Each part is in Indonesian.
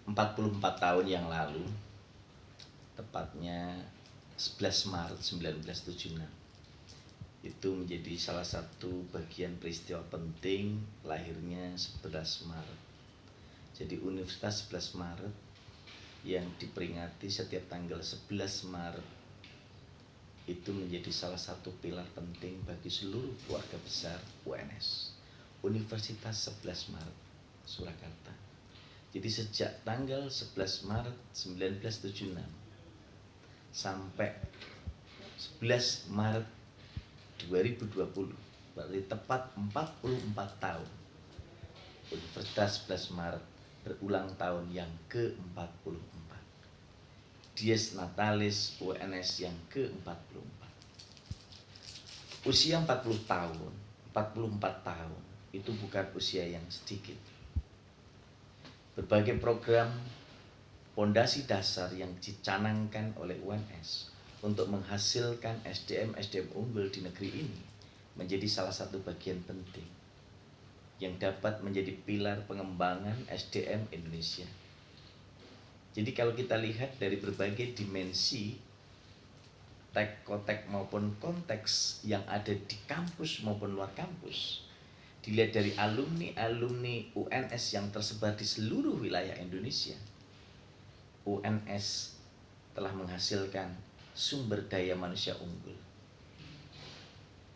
44 tahun yang lalu, tepatnya 11 Maret 1976, itu menjadi salah satu bagian peristiwa penting lahirnya 11 Maret. Jadi Universitas 11 Maret yang diperingati setiap tanggal 11 Maret itu menjadi salah satu pilar penting bagi seluruh keluarga besar UNS, Universitas 11 Maret Surakarta. Jadi sejak tanggal 11 Maret 1976 sampai 11 Maret 2020, berarti tepat 44 tahun, Universitas 11 Maret berulang tahun yang ke-44. Dies Natalis UNS yang ke-44. Usia 40 tahun, 44 tahun itu bukan usia yang sedikit. Berbagai program pondasi dasar yang dicanangkan oleh UNS untuk menghasilkan SDM unggul di negeri ini menjadi salah satu bagian penting yang dapat menjadi pilar pengembangan SDM Indonesia. Jadi kalau kita lihat dari berbagai dimensi konteks maupun konteks yang ada di kampus maupun luar kampus, dilihat dari alumni UNS yang tersebar di seluruh wilayah Indonesia, UNS telah menghasilkan sumber daya manusia unggul.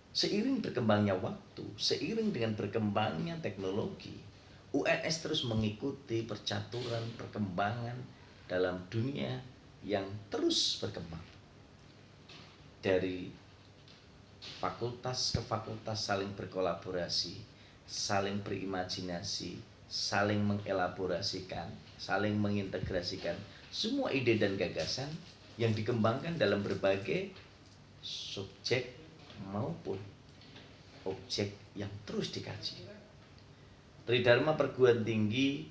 Seiring berkembangnya waktu, seiring dengan berkembangnya teknologi, UNS terus mengikuti percaturan perkembangan dalam dunia yang terus berkembang. Dari fakultas ke fakultas saling berkolaborasi, saling berimajinasi, saling mengelaborasikan, saling mengintegrasikan semua ide dan gagasan yang dikembangkan dalam berbagai subjek maupun objek yang terus dikaji. Tridharma perguruan tinggi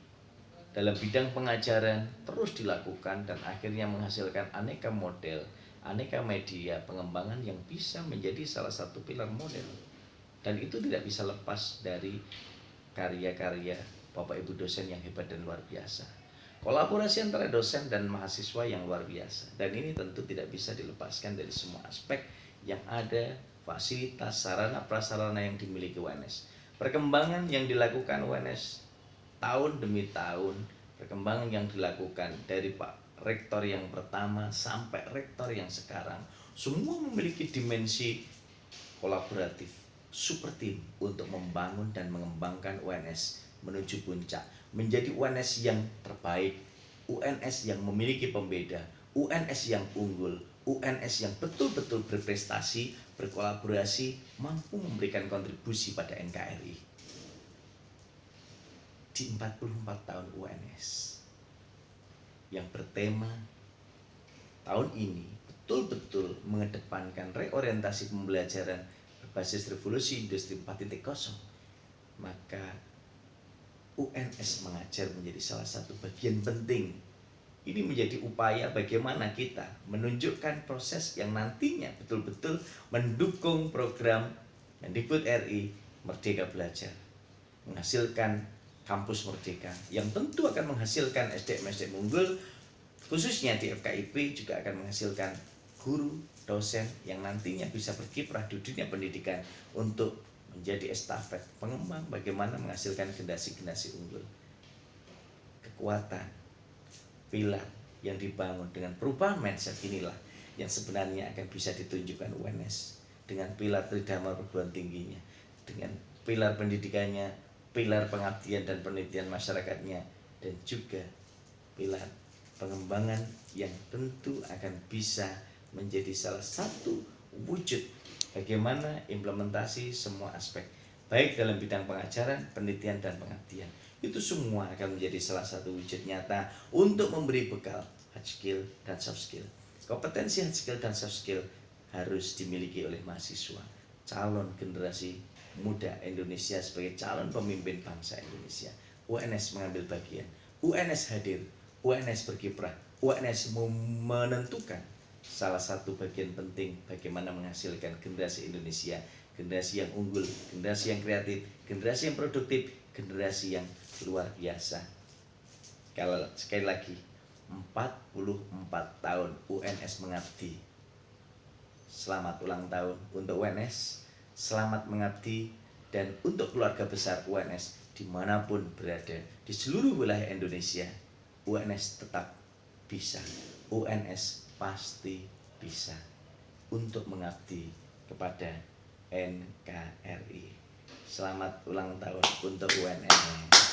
dalam bidang pengajaran terus dilakukan dan akhirnya menghasilkan aneka model, aneka media pengembangan yang bisa menjadi salah satu pilar model. Dan itu tidak bisa lepas dari karya-karya Bapak Ibu dosen yang hebat dan luar biasa. Kolaborasi antara dosen dan mahasiswa yang luar biasa. Dan ini tentu tidak bisa dilepaskan dari semua aspek yang ada, fasilitas, sarana prasarana yang dimiliki UNS. Perkembangan yang dilakukan UNS tahun demi tahun, perkembangan yang dilakukan dari Pak Rektor yang pertama sampai Rektor yang sekarang, semua memiliki dimensi kolaboratif, super team untuk membangun dan mengembangkan UNS menuju puncak, menjadi UNS yang terbaik, UNS yang memiliki pembeda, UNS yang unggul, UNS yang betul-betul berprestasi, berkolaborasi, mampu memberikan kontribusi pada NKRI. Di 44 tahun UNS yang bertema tahun ini betul-betul mengedepankan reorientasi pembelajaran berbasis revolusi industri 4.0, maka UNS mengajar menjadi salah satu bagian penting. Ini menjadi upaya bagaimana kita menunjukkan proses yang nantinya betul-betul mendukung program Mendikbud RI Merdeka Belajar, menghasilkan kampus merdeka yang tentu akan menghasilkan SDM unggul, khususnya di FKIP juga akan menghasilkan guru, dosen yang nantinya bisa berkiprah di dunia pendidikan untuk menjadi estafet pengembang bagaimana menghasilkan generasi-generasi unggul. Kekuatan pilar yang dibangun dengan perubahan mindset inilah yang sebenarnya akan bisa ditunjukkan UNS dengan pilar tridharma perguruan tingginya, dengan pilar pendidikannya, pilar pengabdian dan penelitian masyarakatnya, dan juga pilar pengembangan yang tentu akan bisa menjadi salah satu wujud bagaimana implementasi semua aspek baik dalam bidang pengajaran, penelitian, dan pengabdian. Itu semua akan menjadi salah satu wujud nyata untuk memberi bekal hard skill dan soft skill. Kompetensi hard skill dan soft skill harus dimiliki oleh mahasiswa, calon generasi muda Indonesia sebagai calon pemimpin bangsa Indonesia. UNS mengambil bagian, UNS hadir, UNS berkiprah, UNS menentukan salah satu bagian penting bagaimana menghasilkan generasi Indonesia, generasi yang unggul, generasi yang kreatif, generasi yang produktif, generasi yang luar biasa. Kalau sekali lagi 44 tahun UNS mengabdi. Selamat ulang tahun untuk UNS, selamat mengabdi, dan untuk keluarga besar UNS dimanapun berada di seluruh wilayah Indonesia, UNS tetap bisa, UNS pasti bisa untuk mengabdi kepada NKRI. Selamat ulang tahun untuk UNS.